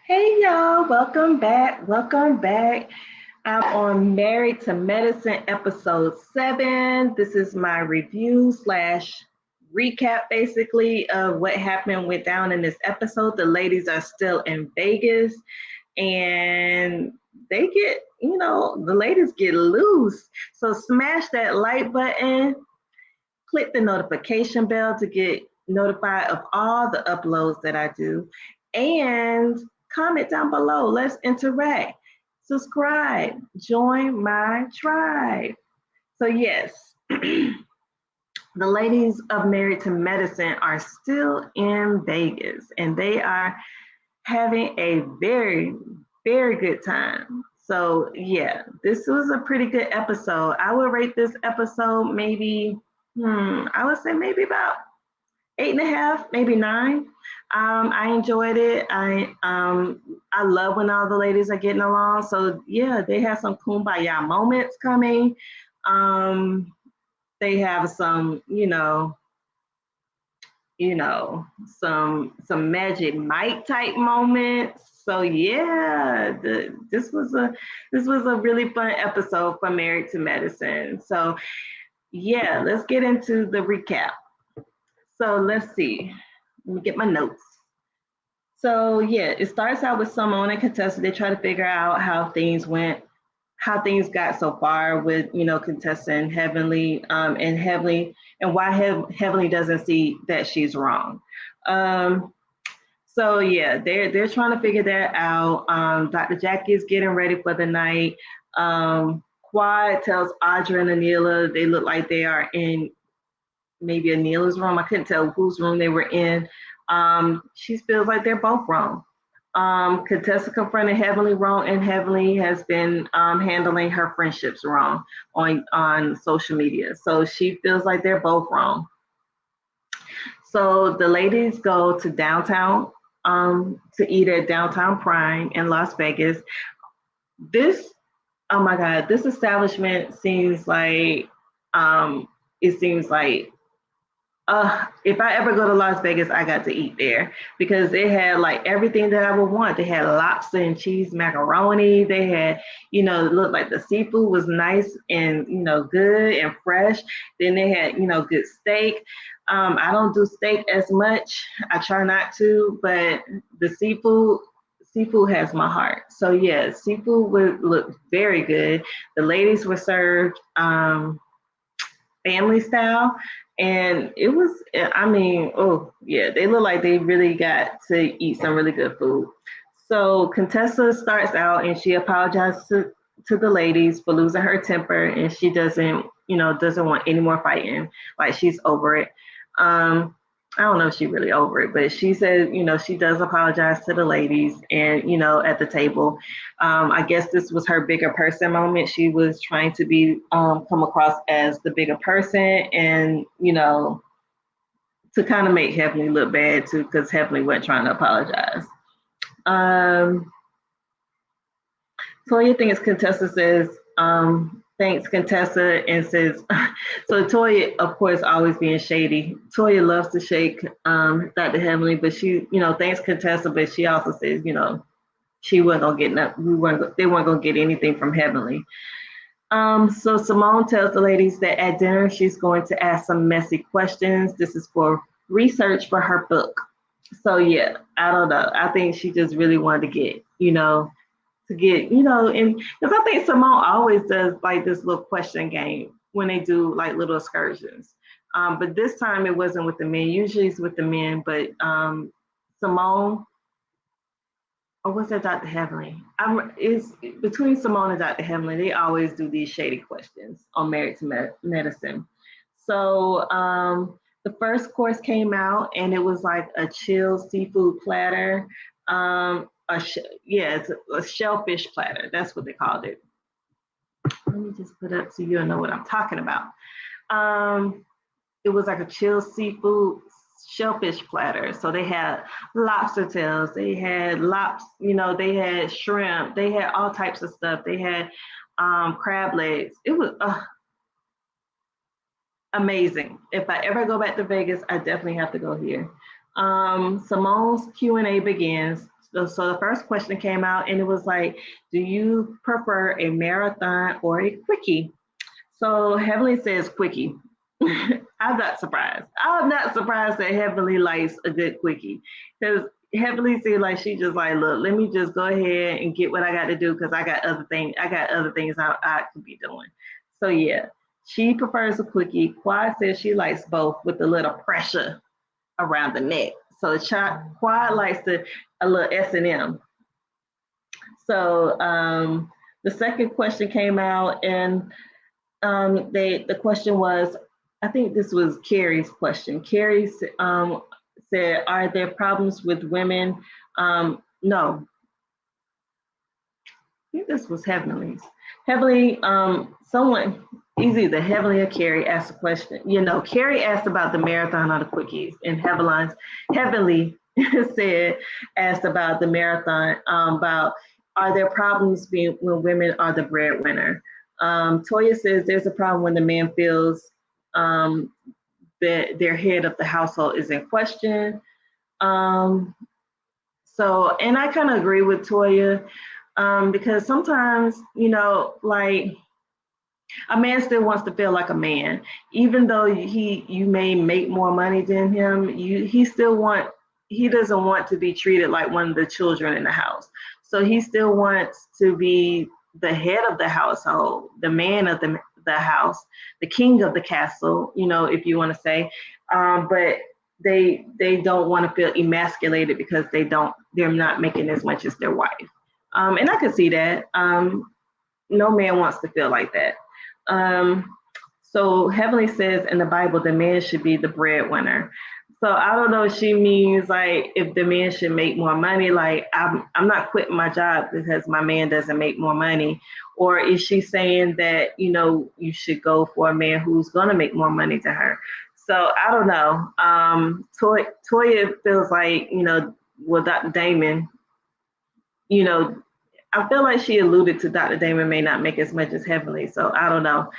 Hey y'all, welcome back. Welcome back. I'm on Married to Medicine episode 7. This is my review slash recap basically of what went down in this episode. The ladies are still in Vegas and the ladies get loose. So smash that like button, click the notification bell to get notified of all the uploads that I do, and comment down below. Let's interact. Subscribe. Join my tribe. So, yes, the ladies of Married to Medicine are still in Vegas and they are having a very, very good time. So, yeah, this was a pretty good episode. I would rate this episode maybe, I would say maybe about 8.5, maybe 9. I enjoyed it. I love when all the ladies are getting along. So yeah, they have some kumbaya moments coming. Um, they have some, some Magic Mike type moments. So yeah, this was a really fun episode for Married to Medicine. So yeah, let's get into the recap. So let's see. Let me get my notes. So yeah, it starts out with Simone and Contessa. They try to figure out how things went, how things got so far with Contessa and Heavenly, and why Heavenly doesn't see that she's wrong. So yeah, they're trying to figure that out. Dr. Jackie is getting ready for the night. Quad tells Audra and Anila they look like they are in maybe Anila's room. I couldn't tell whose room they were in. She feels like they're both wrong. Contessa confronted Heavenly wrong, and Heavenly has been handling her friendships wrong on social media. So she feels like they're both wrong. So the ladies go to downtown to eat at Downtown Prime in Las Vegas. This, oh my God, this establishment seems like it seems like if I ever go to Las Vegas, I got to eat there because they had like everything that I would want. They had lobster and cheese macaroni. They had, it looked like the seafood was nice and, good and fresh. Then they had, good steak. I don't do steak as much. I try not to, but the seafood has my heart. So yeah, seafood would look very good. The ladies were served family style, and it was, I mean, oh yeah, they look like they really got to eat some really good food. So Contessa starts out and she apologizes to the ladies for losing her temper, and she doesn't want any more fighting, like she's over it. I don't know if she's really over it, but she says, she does apologize to the ladies and, at the table. I guess this was her bigger person moment. She was trying to be, come across as the bigger person and, to kind of make Heavenly look bad too, because Heavenly wasn't trying to apologize. So you think it's Contessa says, thanks Contessa, and says, so Toya, of course, always being shady. Toya loves to shake Dr. Heavenly, but she, thanks Contessa, but she also says, she wasn't gonna get nothing. They weren't gonna get anything from Heavenly. So Simone tells the ladies that at dinner she's going to ask some messy questions. This is for research for her book. So yeah, I don't know. I think she just really wanted to get, and because I think Simone always does like this little question game when they do like little excursions. But this time it wasn't with the men. Usually it's with the men, but Simone, or was that Dr. Heavenly? Is between Simone and Dr. Heavenly, they always do these shady questions on Married to Medicine. So the first course came out and it was like a chilled seafood platter. It's a shellfish platter. That's what they called it. Let me just put up so you'll know what I'm talking about. It was like a chilled seafood shellfish platter. So they had lobster tails, they had they had shrimp, they had all types of stuff. They had crab legs. It was amazing. If I ever go back to Vegas, I definitely have to go here. Simone's Q&A begins. So the first question came out and it was like, do you prefer a marathon or a quickie? So Heavenly says quickie. I'm not surprised. I'm not surprised that Heavenly likes a good quickie because Heavenly seems like she just like, look, let me just go ahead and get what I got to do because I got other things. I got other things I could be doing. So yeah, she prefers a quickie. Quad says she likes both with a little pressure around the neck. So Quad likes a little S&M. So the second question came out, and the question was, I think this was Carrie's question. Carrie said, "Are there problems with women?" No, I think this was Heavenly's. Heavenly, someone, either Heavenly or Carrie asked a question. Carrie asked about the marathon or the quickies, and Heavenly said, asked about the marathon, about are there problems being when women are the breadwinner? Toya says there's a problem when the man feels that their head of the household is in question. And I kind of agree with Toya, because sometimes, like a man still wants to feel like a man, even though you may make more money than him. He doesn't want to be treated like one of the children in the house. So he still wants to be the head of the household, the man of the house, the king of the castle, if you want to say. But they don't want to feel emasculated because they're not making as much as their wife. And I can see that. No man wants to feel like that. So Heavenly says in the Bible, the man should be the breadwinner. So I don't know if she means like if the man should make more money, like I'm not quitting my job because my man doesn't make more money, or is she saying that you should go for a man who's gonna make more money to her? So I don't know. Toya feels like with Dr. Damon, I feel like she alluded to Dr. Damon may not make as much as Heavenly, so I don't know.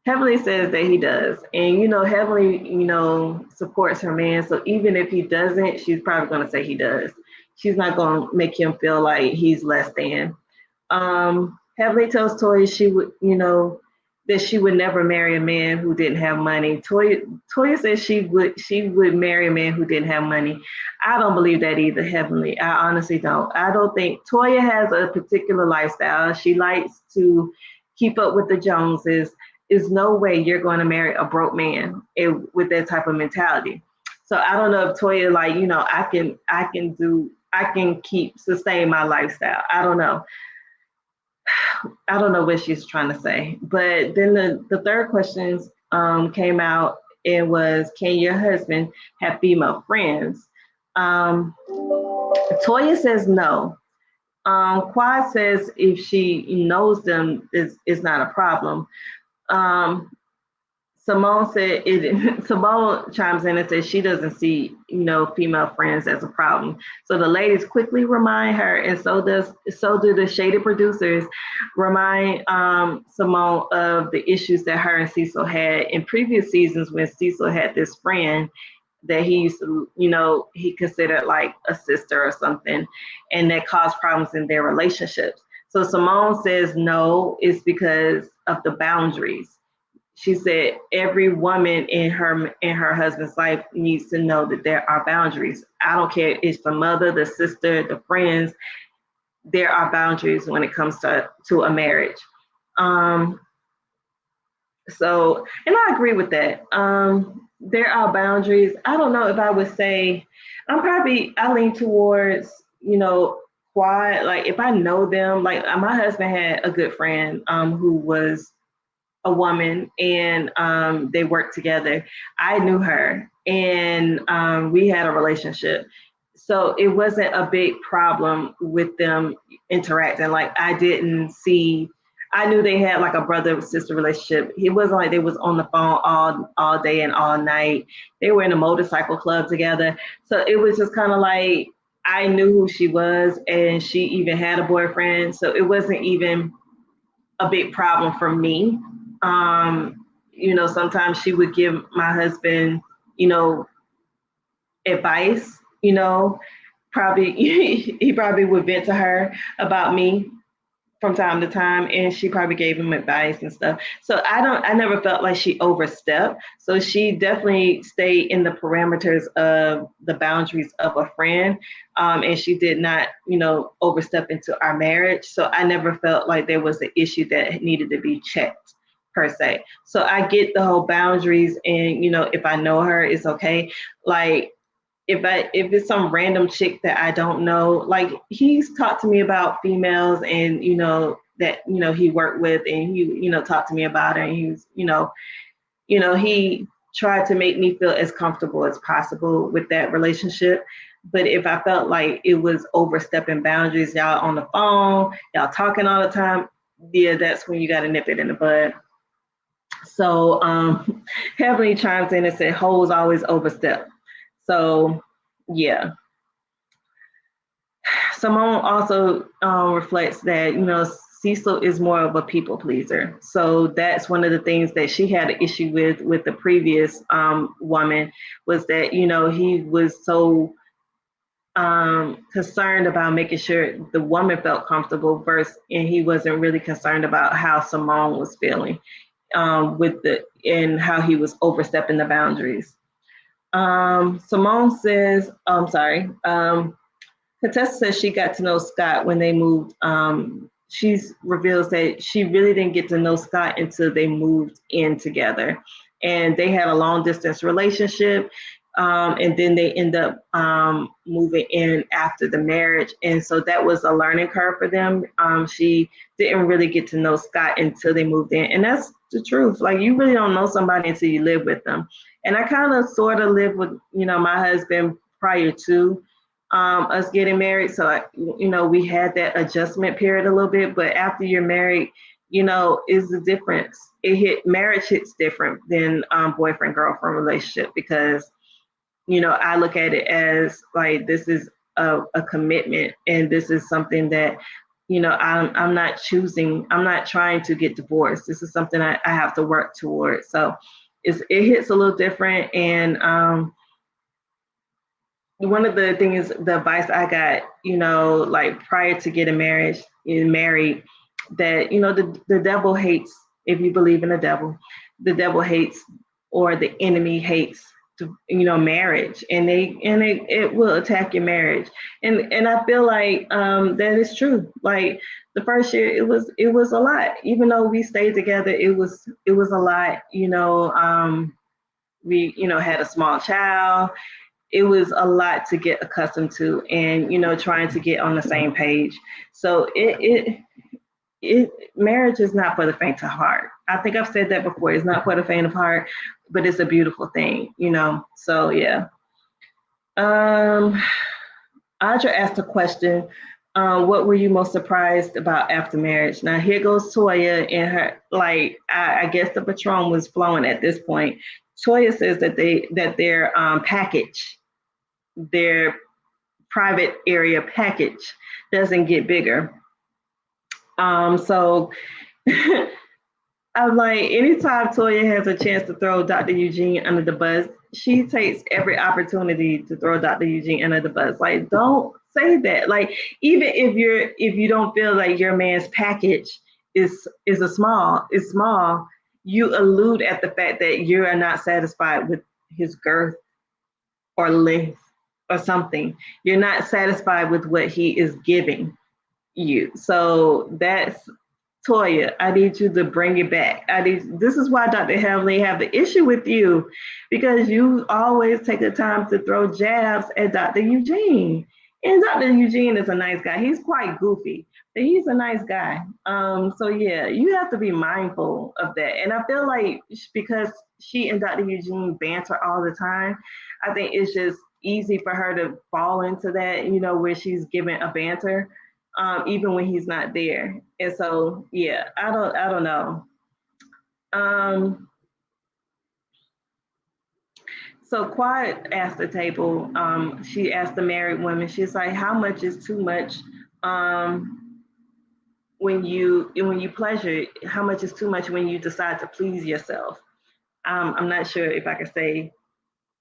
Heavenly says that he does, and Heavenly, supports her man. So even if he doesn't, she's probably going to say he does. She's not going to make him feel like he's less than. Heavenly tells Toya she would, that she would never marry a man who didn't have money. Toya says she would marry a man who didn't have money. I don't believe that either, Heavenly. I honestly don't. I don't think Toya has a particular lifestyle. She likes to keep up with the Joneses. There's no way you're going to marry a broke man with that type of mentality. So I don't know if Toya, like, I can sustain my lifestyle. I don't know. I don't know what she's trying to say. But then the third question came out. It was, can your husband have female friends? Toya says no. Quad says if she knows them, it's not a problem. Simone said it. Simone chimes in and says she doesn't see, female friends as a problem. So the ladies quickly remind her, and so do the shaded producers remind Simone of the issues that her and Cecil had in previous seasons when Cecil had this friend that he used to, he considered like a sister or something, and that caused problems in their relationships. So Simone says no, it's because of the boundaries. She said every woman in her husband's life needs to know that there are boundaries. I don't care if it's the mother, the sister, the friends. There are boundaries when it comes to a marriage. So, and I agree with that. There are boundaries. I don't know if I would say I lean towards, Quad. Like if I know them, like my husband had a good friend who was a woman, and they worked together. I knew her, and we had a relationship. So it wasn't a big problem with them interacting. Like I knew they had like a brother sister relationship. It wasn't like they was on the phone all day and all night. They were in a motorcycle club together. So it was just kind of like I knew who she was, and she even had a boyfriend. So it wasn't even a big problem for me. Sometimes she would give my husband, advice, probably he probably would vent to her about me from time to time, and she probably gave him advice and stuff. So I never felt like she overstepped. So she definitely stayed in the parameters of the boundaries of a friend. And she did not, overstep into our marriage. So I never felt like there was an issue that needed to be checked per se. So I get the whole boundaries, and if I know her, it's okay. Like if it's some random chick that I don't know, like he's talked to me about females, and that he worked with, and he talked to me about her, and he was he tried to make me feel as comfortable as possible with that relationship. But if I felt like it was overstepping boundaries, y'all on the phone, y'all talking all the time, yeah, that's when you got to nip it in the bud. So Heavenly chimes in and said, hoes always overstep. So yeah. Simone also reflects that, Cecil is more of a people pleaser. So that's one of the things that she had an issue with the previous woman, was that, he was so concerned about making sure the woman felt comfortable versus, and he wasn't really concerned about how Simone was feeling and how he was overstepping the boundaries. Simone says, I'm sorry. Contessa says she got to know Scott when they moved. She reveals that she really didn't get to know Scott until they moved in together. And they had a long distance relationship. And then they end up moving in after the marriage. And so that was a learning curve for them. She didn't really get to know Scott until they moved in. And that's the truth. Like, you really don't know somebody until you live with them. And I kind of sort of lived with, my husband prior to us getting married. So, we had that adjustment period a little bit, but after you're married, is the difference. Marriage hits different than boyfriend girlfriend relationship, because, I look at it as like, this is a commitment, and this is something that, I'm not choosing. I'm not trying to get divorced. This is something I have to work towards. So it hits a little different. And one of the things, the advice I got, like prior to getting married, that, the devil hates, if you believe in the devil hates, or the enemy hates, marriage, and it will attack your marriage. And I feel like that is true. Like, the first year, it was a lot. Even though we stayed together, it was a lot. We had a small child. It was a lot to get accustomed to, and trying to get on the same page. So marriage is not for the faint of heart. I think I've said that before. It's not for the faint of heart, but it's a beautiful thing. So yeah. Audra asked a question. What were you most surprised about after marriage? Now here goes Toya, and her, like, I guess the Patron was flowing at this point. Toya says that their package, their private area package, doesn't get bigger. So I'm like, anytime Toya has a chance to throw Dr. Eugene under the bus, she takes every opportunity to throw Dr. Eugene under the bus. Like, don't say that. Like, even if you don't feel like your man's package is small, you allude at the fact that you are not satisfied with his girth or length or something. You're not satisfied with what he is giving you. So that's, Toya, I need you to bring it back. This is why Dr. Heavenly have the issue with you, because you always take the time to throw jabs at Dr. Eugene. And Dr. Eugene is a nice guy. He's quite goofy, but he's a nice guy. So yeah, you have to be mindful of that. And I feel like because she and Dr. Eugene banter all the time, I think it's just easy for her to fall into that, where she's giving a banter, even when he's not there. And so, yeah, I don't know. So Quiet asked the table, she asked the married women, she's like, how much is too much when you pleasure, how much is too much when you decide to please yourself? I'm not sure if I could say,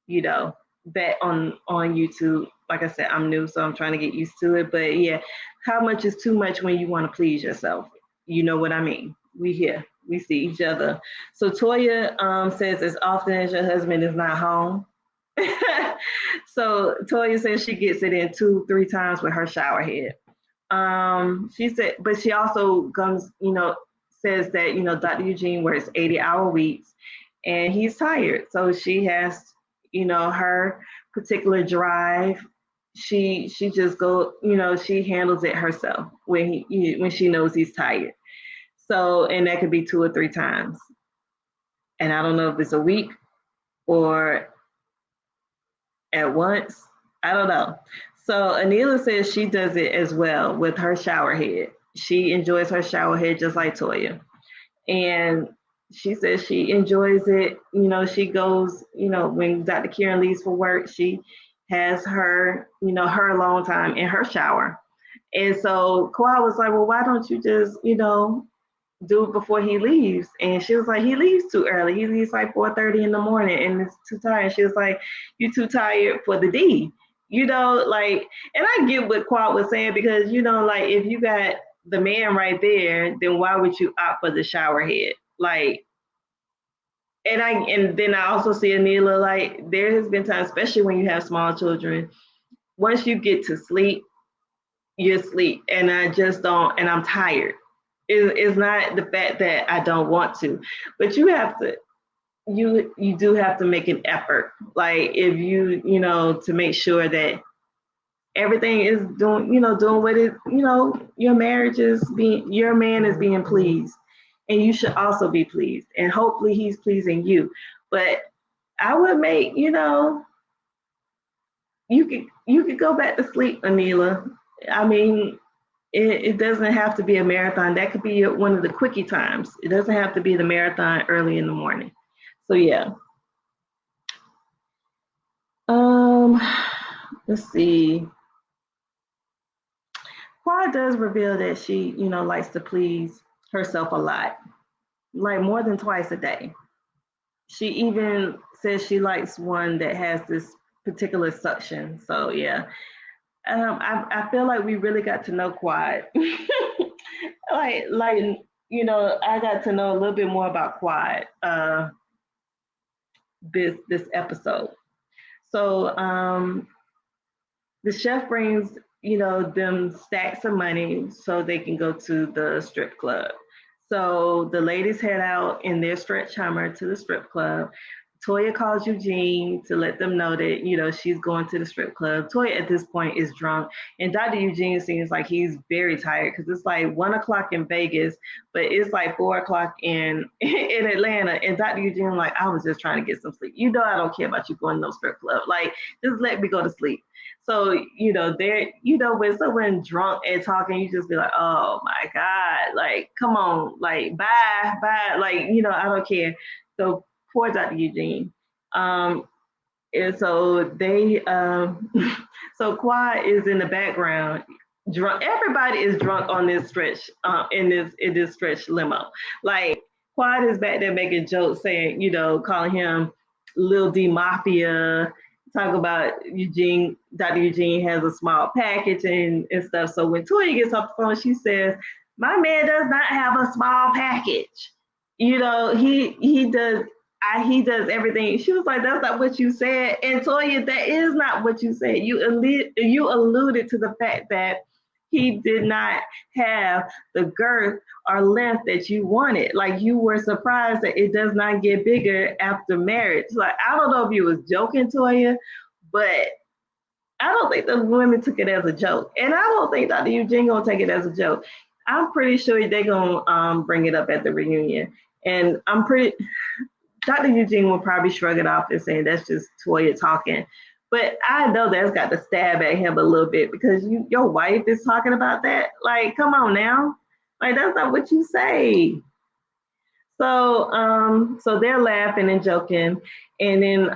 that on YouTube. like I said, I'm new, so I'm trying to get used to it. But yeah, how much is too much when you want to please yourself? You know what I mean? We here, we see each other. So Toya says, as often as your husband is not home. So Toya says she gets it in 2, 3 times with her shower head. She said, but she also comes, says that, Dr. Eugene works 80-hour weeks and he's tired. So she has, her particular drive. She just go, she handles it herself when she knows he's tired. So, and that could be 2 or 3 times. And I don't know if it's a week or at once. I don't know. So Anila says she does it as well with her shower head. She enjoys her shower head just like Toya. And she says she enjoys it. She goes, when Dr. Karen leaves for work, she has her, her alone time in her shower. And so Kawhi was like, well, why don't you just, do it before he leaves? And she was like, he leaves too early. He leaves like 4:30 in the morning and it's too tired. She was like, you too tired for the D. Like, and I get what Quad was saying because, like if you got the man right there, then why would you opt for the shower head? Like, and then I also see Anila, like there has been times, especially when you have small children, once you get to sleep, you're asleep. And I just don't, and I'm tired. It's not the fact that I don't want to, but you have to, you do have to make an effort. Like if you, to make sure that everything is doing what it, your marriage is being, your man is being pleased and you should also be pleased and hopefully he's pleasing you. But I would make, you could go back to sleep, Anila. I mean, it doesn't have to be a marathon. That could be one of the quickie times. It doesn't have to be the marathon early in the morning. So yeah. Let's see. Quad does reveal that she, likes to please herself a lot, like more than twice a day. She even says she likes one that has this particular suction. So yeah. I feel like we really got to know Quad. like I got to know a little bit more about Quad this episode. So the chef brings them stacks of money so they can go to the strip club. So the ladies head out in their stretch Hummer to the strip club. Toya calls Eugene to let them know that, she's going to the strip club. Toya at this point is drunk, and Dr. Eugene seems like he's very tired because it's like 1 o'clock in Vegas, but it's like 4 o'clock in Atlanta. And Dr. Eugene like, I was just trying to get some sleep. I don't care about you going to no strip club. Like, just let me go to sleep. So, when someone drunk and talking, you just be like, oh my God, like, come on, like, bye, like, I don't care. So poor Dr. Eugene. And so so Quad is in the background, drunk. Everybody is drunk on this stretch, in this stretch limo. Like Quad is back there making jokes, saying, calling him Lil D Mafia, talk about Dr. Eugene has a small package and stuff. So when Toya gets off the phone, she says, my man does not have a small package. He does he does everything. She was like, that's not what you said. And Toya, that is not what you said. You alluded to the fact that he did not have the girth or length that you wanted. Like you were surprised that it does not get bigger after marriage. Like, I don't know if you was joking, Toya, but I don't think the women took it as a joke. And I don't think Dr. Eugene gonna take it as a joke. I'm pretty sure they're gonna bring it up at the reunion. And Dr. Eugene will probably shrug it off and say that's just Toya talking. But I know that's got to stab at him a little bit because your wife is talking about that. Like, come on now. Like, that's not what you say. So they're laughing and joking. And then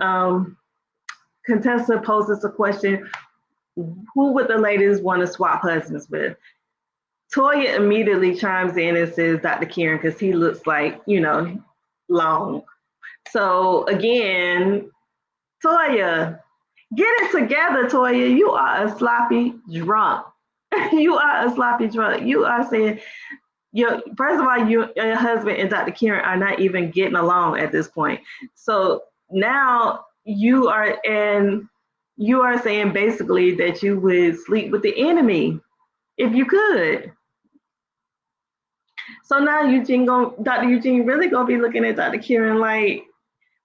Contessa poses a question, who would the ladies want to swap husbands with? Toya immediately chimes in and says Dr. Kieran because he looks like, long. So again, Toya, Get it together, Toya. You are a sloppy drunk. You are a sloppy drunk. You are saying your first of all, your husband and Dr. Karen are not even getting along at this point. So now you are saying basically that you would sleep with the enemy if you could. So now Dr. Eugene really gonna be looking at Dr. Karen like,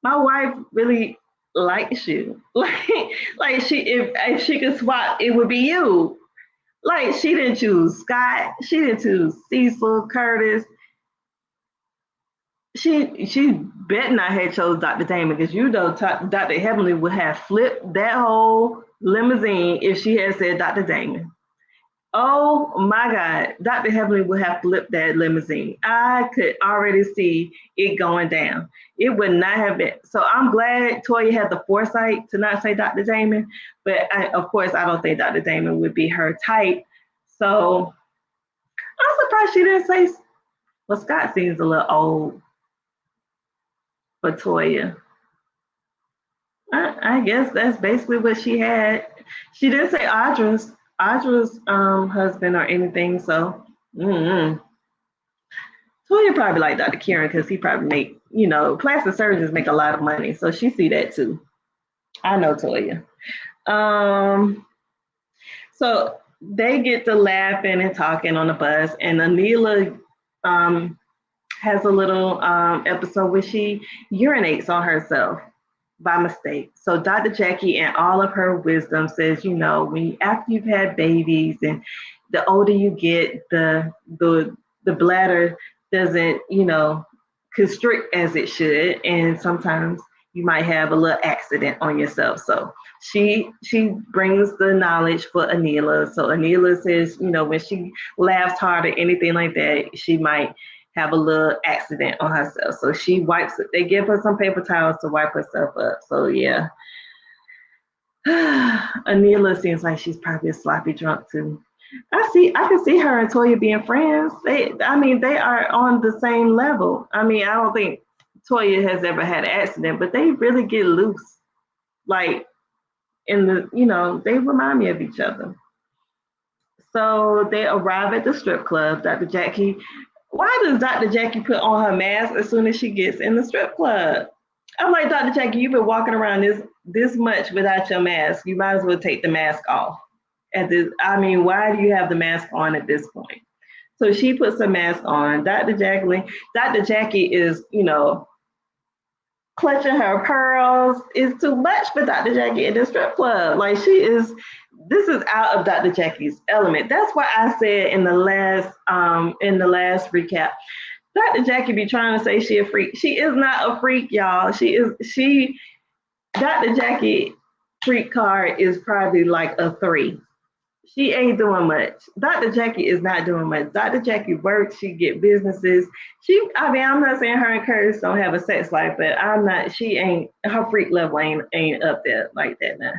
my wife really likes you. Like if she could swap, it would be you. Like she didn't choose Scott, she didn't choose Cecil, Curtis. She bet not had chose Dr. Damon because you know Dr. Heavenly would have flipped that whole limousine if she had said Dr. Damon. Oh my God, Dr. Heavenly would have flipped that limousine. I could already see it going down. It would not have been. So I'm glad Toya had the foresight to not say Dr. Damon, but of course, I don't think Dr. Damon would be her type. So I'm surprised she didn't say, well, Scott seems a little old for Toya. I guess that's basically what she had. She didn't say Audra's husband or anything. So Toya probably like Dr. Karen because he probably plastic surgeons make a lot of money. So she see that too. I know Toya. Um, so they get to laughing and talking on the bus, and Anila has a little episode where she urinates on herself by mistake. So Dr. Jackie, and all of her wisdom, says, after you've had babies and the older you get, the bladder doesn't, constrict as it should, and sometimes you might have a little accident on yourself. So she brings the knowledge for Anila. So Anila says, when she laughs hard or anything like that, she might have a little accident on herself. So she wipes it. They give her some paper towels to wipe herself up. So yeah. Anila seems like she's probably a sloppy drunk too. I can see her and Toya being friends. They are on the same level. I don't think Toya has ever had an accident, but they really get loose. Like they remind me of each other. So they arrive at the strip club. Dr. Jackie, why does Dr. Jackie put on her mask as soon as she gets in the strip club? I'm like, Dr. Jackie, you've been walking around this much without your mask. You might as well take the mask off. Why do you have the mask on at this point? So she puts her mask on. Dr. Jackie is, clutching her pearls. Is too much for Dr. Jackie in the strip club. Like this is out of Dr. Jackie's element. That's why I said in the last recap, Dr. Jackie be trying to say she a freak. She is not a freak, y'all. Dr. Jackie freak card is probably like a 3. She ain't doing much. Dr. Jackie is not doing much. Dr. Jackie works. She get businesses. I'm not saying her and Curtis don't have a sex life, but her freak level ain't up there like that now.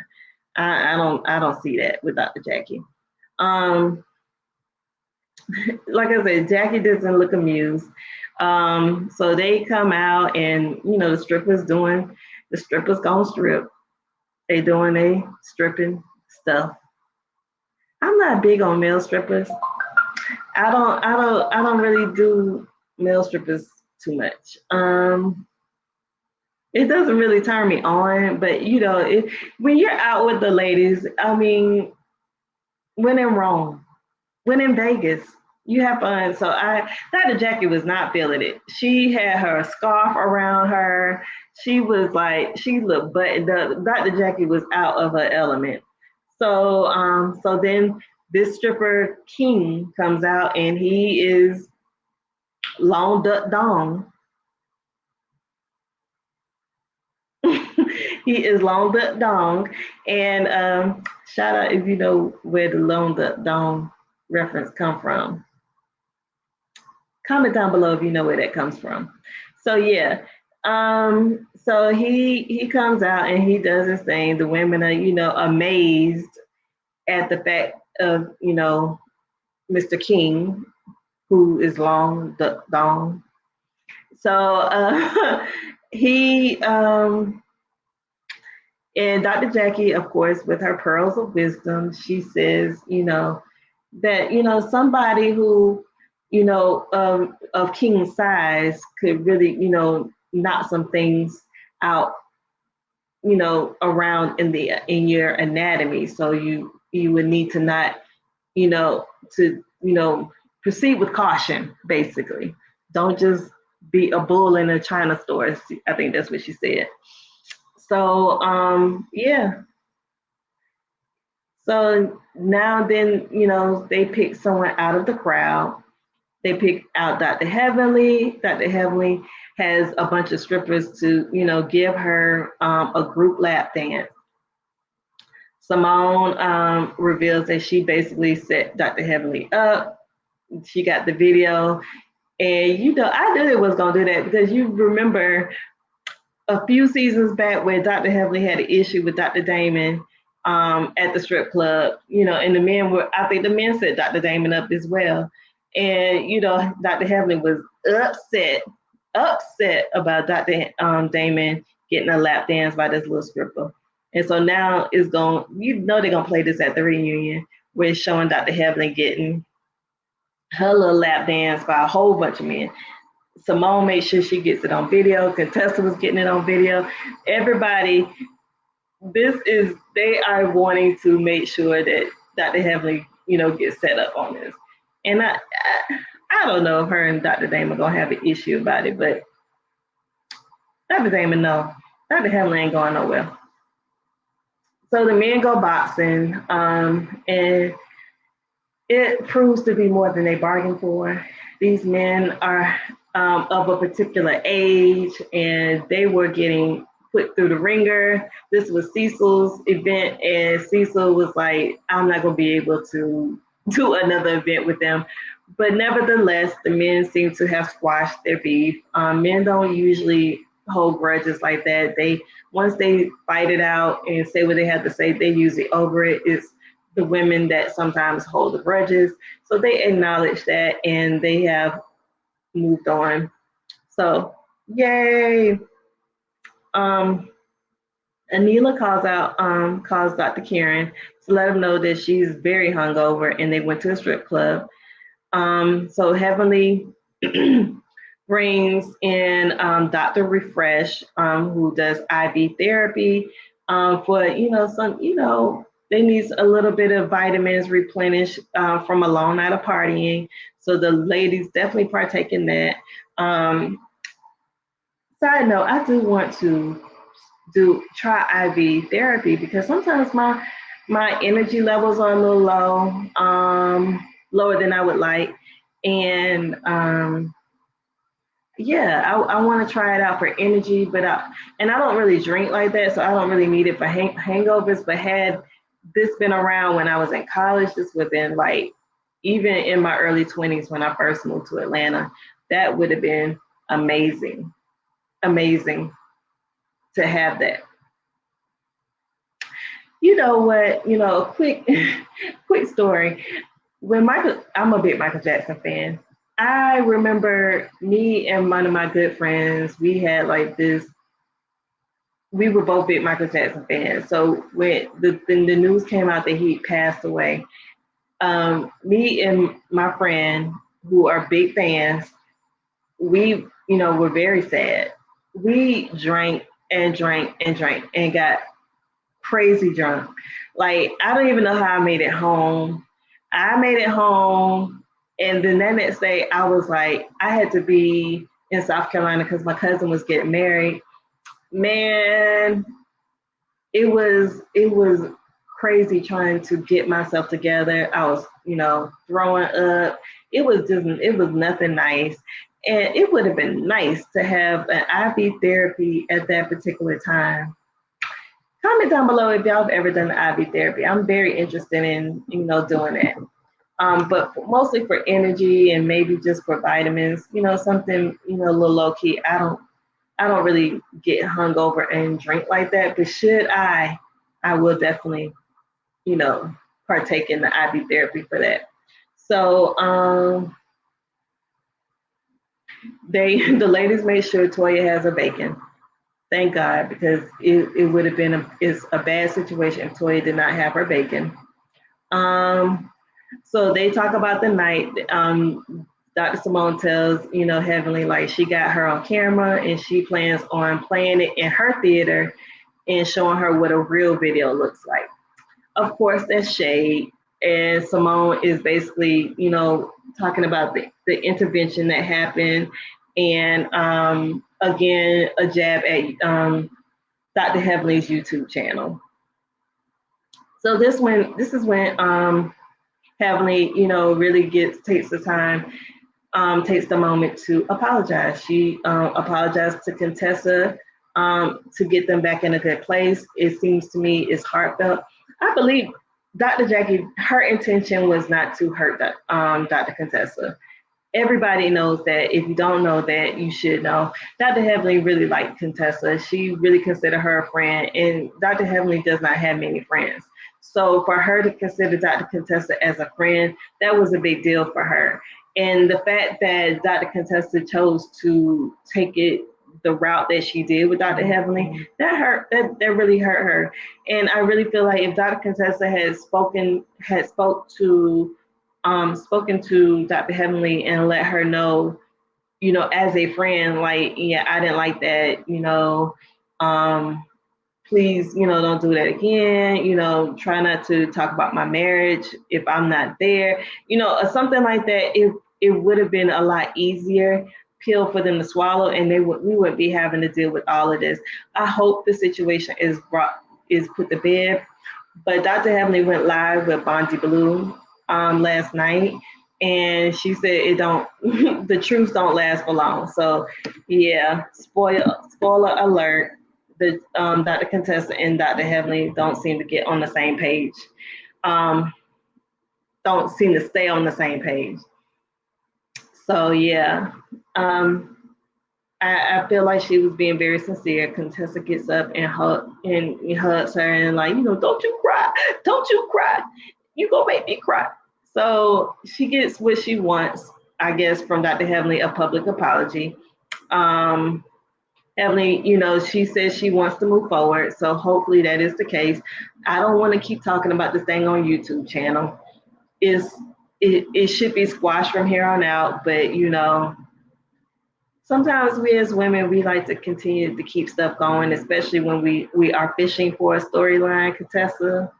I don't see that with Dr. Jackie. Like I said, Jackie doesn't look amused. So they come out, and the strippers gonna strip. They doing a stripping stuff. I'm not big on male strippers. I don't really do male strippers too much. It doesn't really turn me on, but when you're out with the ladies, when in Rome, when in Vegas, you have fun. So Dr. Jackie was not feeling it. She had her scarf around her. She was like, she looked buttoned up. Dr. Jackie was out of her element. So then this stripper king comes out, and he is long duck dong. He is long duck dong, and shout out if you know where the long duck dong reference come from. Comment down below if you know where that comes from. So yeah, so he comes out and he does his thing. The women are amazed at the fact of Mr. King, who is long dong. So he And Dr. Jackie, of course, with her pearls of wisdom, she says, that, somebody who, of king size could really, knock some things out, around in your anatomy. So you would need to not, to, proceed with caution, basically. Don't just be a bull in a China store. I think that's what she said. So yeah. So now then, they pick someone out of the crowd. They pick out Dr. Heavenly. Dr. Heavenly has a bunch of strippers to, give her a group lap dance. Simone reveals that she basically set Dr. Heavenly up. She got the video. And, I knew it was going to do that because you remember a few seasons back where Dr. Heavenly had an issue with Dr. Damon at the strip club, and I think the men set Dr. Damon up as well. And, Dr. Heavenly was upset about Dr. Damon getting a lap dance by this little stripper. And so now they're going to play this at the reunion where it's showing Dr. Heavenly getting her little lap dance by a whole bunch of men. Simone made sure she gets it on video. Contessa was getting it on video. Everybody, they are wanting to make sure that Dr. Heavenly, gets set up on this. And I don't know if her and Dr. Damon are going to have an issue about it, but Dr. Damon, no. Dr. Heavenly ain't going nowhere. So the men go boxing, and it proves to be more than they bargained for. These men are of a particular age, and they were getting put through the ringer. This was Cecil's event, and Cecil was like, I'm not going to be able to do another event with them. But nevertheless, the men seem to have squashed their beef. Men don't usually hold grudges like that. Once they fight it out and say what they have to say, they usually over it. It's the women that sometimes hold the grudges. So they acknowledge that and they have moved on. So yay. Anila calls Dr. Karen to let him know that she's very hungover and they went to a strip club. So Heavenly brings in Dr. Refresh, who does IV therapy for, they need a little bit of vitamins replenished from a long night of partying. So the ladies definitely partake in that. Side note, I do want to try IV therapy because sometimes my energy levels are a little low, lower than I would like. And yeah, I want to try it out for energy, but I don't really drink like that, so I don't really need it for hangovers. But had this been around when I was in college, this would have been like, even in my early 20s when I first moved to Atlanta, that would have been amazing to have that. You know what? A quick story. I'm a big Michael Jackson fan. I remember me and one of my good friends, we had like this, we were both big Michael Jackson fans. So when the news came out that he passed away, me and my friend who are big fans, we, were very sad. We drank and drank and drank and got crazy drunk. Like, I don't even know how I made it home. I made it home. And then that next day, I was like, I had to be in South Carolina because my cousin was getting married. Man, it was crazy trying to get myself together. I was, throwing up. It was nothing nice. And it would have been nice to have an IV therapy at that particular time. Comment down below if y'all have ever done IV therapy. I'm very interested in, doing that. But mostly for energy and maybe just for vitamins, something, a little low key. I don't really get hungover and drink like that. But should I will definitely, partake in the IV therapy for that. So the ladies made sure Toya has a bacon. Thank God, because it would have been it's a bad situation if Toya did not have her bacon. So they talk about the night. Dr. Simone tells, Heavenly, like she got her on camera and she plans on playing it in her theater and showing her what a real video looks like. Of course, that's shade. And Simone is basically, talking about the intervention that happened. And again, a jab at Dr. Heavenly's YouTube channel. So this is when Heavenly, really takes the time, takes the moment to apologize. She apologized to Contessa to get them back in a good place. It seems to me it's heartfelt. I believe Dr. Jackie, her intention was not to hurt Dr. Contessa. Everybody knows that. If you don't know that, you should know. Dr. Heavenly really liked Contessa. She really considered her a friend, and Dr. Heavenly does not have many friends. So for her to consider Dr. Contessa as a friend, that was a big deal for her. And the fact that Dr. Contessa chose to take it the route that she did with Dr. Heavenly, that hurt. That really hurt her. And I really feel like if Dr. Contessa had spoken to Dr. Heavenly and let her know, as a friend, like, yeah, I didn't like that, please, don't do that again, try not to talk about my marriage if I'm not there, or something like that. It would have been a lot easier pill for them to swallow, and we wouldn't be having to deal with all of this. I hope the situation is put to bed. But Dr. Heavenly went live with Bondi Blue last night, and she said it don't the truths don't last for long. So yeah, spoiler alert, the Dr. Contessa and Dr. Heavenly don't seem to get on the same page. Don't seem to stay on the same page. So yeah. I feel like she was being very sincere. Contessa gets up and hugs her and like, don't you cry. Don't you cry. You gonna make me cry. So she gets what she wants, I guess, from Dr. Heavenly, a public apology. Heavenly, she says she wants to move forward. So hopefully that is the case. I don't want to keep talking about this thing on YouTube channel. It should be squashed from here on out, but sometimes we as women, we like to continue to keep stuff going, especially when we are fishing for a storyline, Contessa.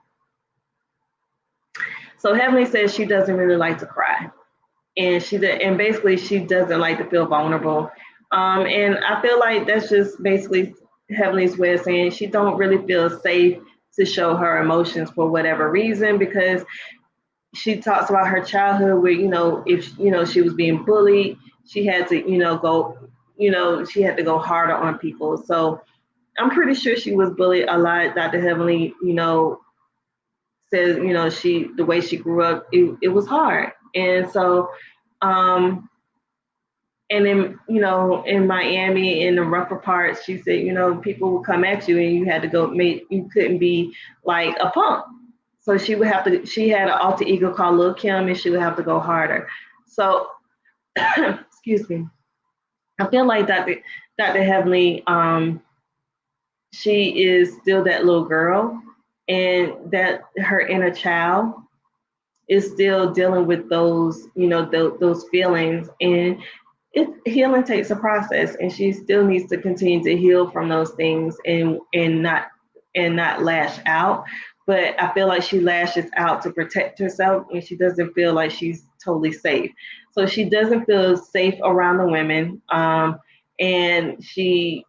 So Heavenly says she doesn't really like to cry, and basically she doesn't like to feel vulnerable. And I feel like that's just basically Heavenly's way of saying she don't really feel safe to show her emotions for whatever reason, because she talks about her childhood where, if, she was being bullied, she had to, she had to go harder on people. So I'm pretty sure she was bullied a lot. Dr. Heavenly, says, the way she grew up, it was hard. And so, and in, in Miami, in the rougher parts, she said, people would come at you and you had to you couldn't be like a punk. So she had an alter ego called Lil Kim, and she would have to go harder. So, excuse me. I feel like Dr. Heavenly, she is still that little girl, and that her inner child is still dealing with those, those feelings. And healing takes a process, and she still needs to continue to heal from those things and not lash out. But I feel like she lashes out to protect herself, and she doesn't feel like she's totally safe. So she doesn't feel safe around the women, and she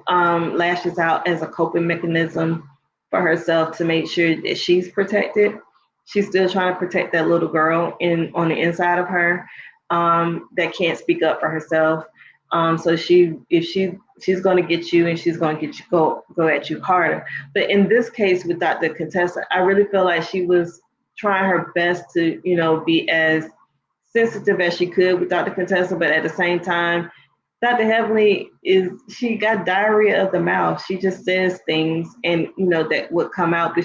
lashes out as a coping mechanism for herself to make sure that she's protected. She's still trying to protect that little girl on the inside of her, that can't speak up for herself. So she's going to get you, and she's going to get you go at you harder. But in this case with Dr. Contessa, I really feel like she was trying her best to be as sensitive as she could with Dr. Contessa, but at the same time, Dr. Heavenly she got diarrhea of the mouth. She just says things, and that would come out, but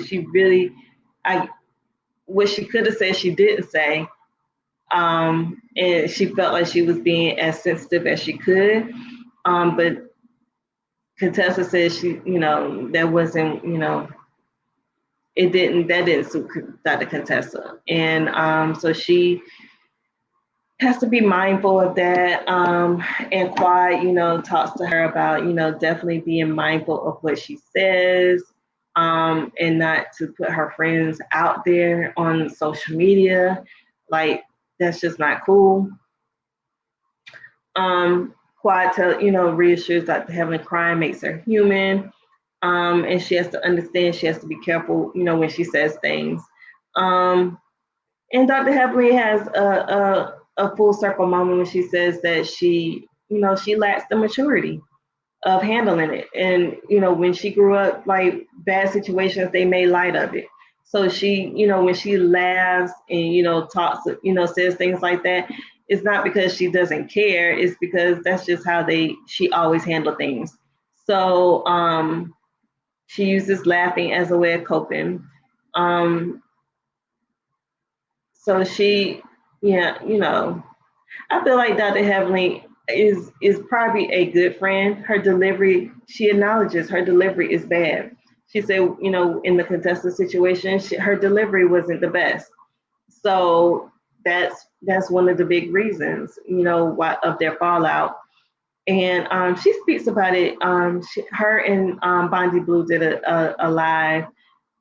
what she could have said, she didn't say. And she felt like she was being as sensitive as she could. But Contessa says she, that wasn't, that didn't suit Dr. Contessa. And so she has to be mindful of that. And Quad, talks to her about, definitely being mindful of what she says, and not to put her friends out there on social media. Like, that's just not cool. Quad reassures that having crime makes her human. And she has to understand, she has to be careful, when she says things. And Dr. Heavenly has a full circle moment when she says that she lacks the maturity of handling it. And, when she grew up, like, bad situations, they made light of it. So she, when she laughs and, talks, says things like that, it's not because she doesn't care. It's because that's just how she always handled things. So she uses laughing as a way of coping. So she, yeah, I feel like Dr. Heavenly is probably a good friend. Her delivery, she acknowledges her delivery is bad. She said, in the contestant situation, her delivery wasn't the best. So that's one of the big reasons, why, of their fallout. And she speaks about it. Her and Bondi Blue did a live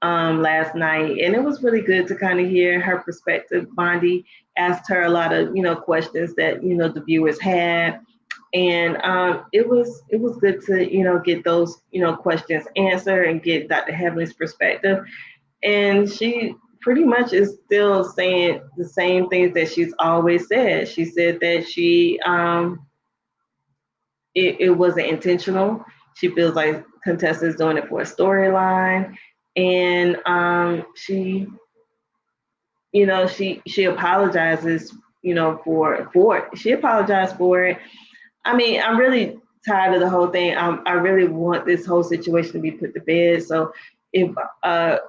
last night, and it was really good to kind of hear her perspective. Bondi asked her a lot of questions that the viewers had, and it was good to get those questions answered and get Dr. Heavenly's perspective. And she pretty much is still saying the same things that she's always said. She said that it wasn't intentional. She feels like Contessa is doing it for a storyline, and she apologizes, for it. She apologized for it. I mean, I'm really tired of the whole thing. I really want this whole situation to be put to bed. So if a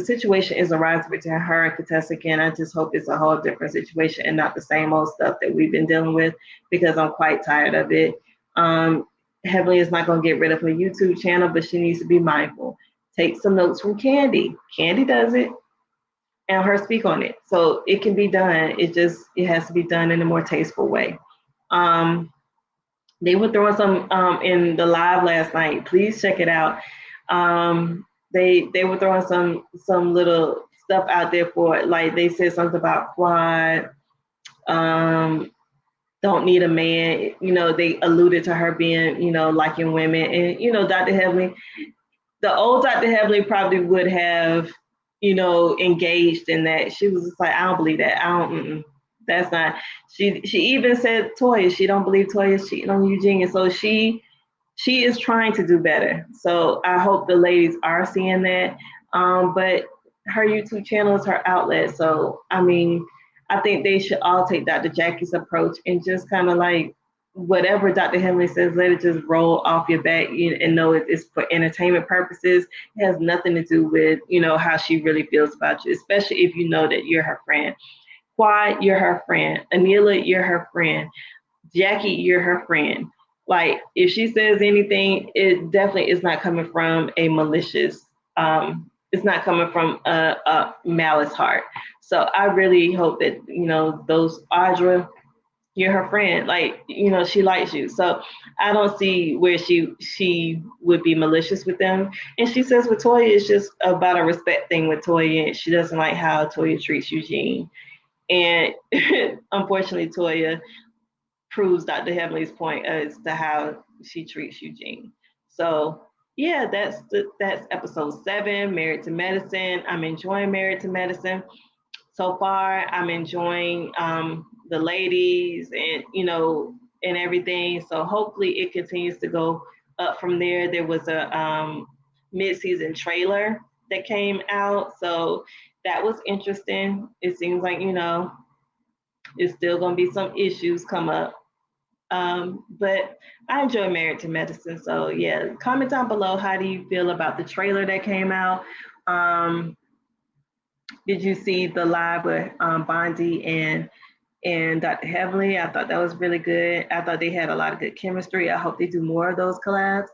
situation is arising between her and Contessa again, I just hope it's a whole different situation and not the same old stuff that we've been dealing with, because I'm quite tired of it. Heavenly is not going to get rid of her YouTube channel, but she needs to be mindful. Take some notes from Candy. Candy does it, and her speak on it. So it can be done. It has to be done in a more tasteful way. They were throwing some in the live last night. Please check it out. They were throwing some little stuff out there for it. Like, they said something about Quad. Don't need a man. They alluded to her being, liking women. And, Dr. Heavenly, the old Dr. Heavenly probably would have, engaged in that. She was just like, I don't believe that. That's not. She even said Toya. She don't believe Toya's cheating on Eugene. And so she is trying to do better. So I hope the ladies are seeing that. But her YouTube channel is her outlet. So, I mean, I think they should all take Dr. Jackie's approach and just kind of like, whatever Dr. Henley says, let it just roll off your back, and know it's for entertainment purposes. It has nothing to do with, how she really feels about you, especially if you know that you're her friend. Quad, you're her friend. Anila, you're her friend. Jackie, you're her friend. Like, if she says anything, it definitely is not coming from a malicious, it's not coming from a malice heart. So I really hope that, those Audra, you're her friend. Like, she likes you. So I don't see where she would be malicious with them. And she says with Toya, it's just about a respect thing with Toya. And she doesn't like how Toya treats Eugene. And unfortunately, Toya proves Dr. Heavenly's point as to how she treats Eugene. So yeah, that's episode 7, Married to Medicine. I'm enjoying Married to Medicine so far. I'm enjoying the ladies and everything. So hopefully it continues to go up from there. There was a mid-season trailer that came out, so that was interesting. It seems like it's still going to be some issues come up. But I enjoy Married to Medicine. So yeah, comment down below. How do you feel about the trailer that came out? Did you see the live with Bondi and Dr. Heavenly? I thought that was really good. I thought they had a lot of good chemistry. I hope they do more of those collabs.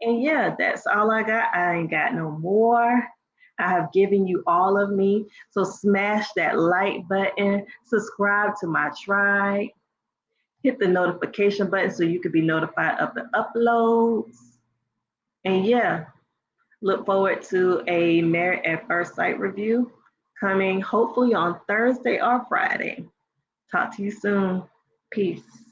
And yeah, that's all I got. I ain't got no more. I have given you all of me. So smash that like button, subscribe to my tribe, hit the notification button so you can be notified of the uploads. And yeah, look forward to a Married at First Sight review coming hopefully on Thursday or Friday. Talk to you soon. Peace.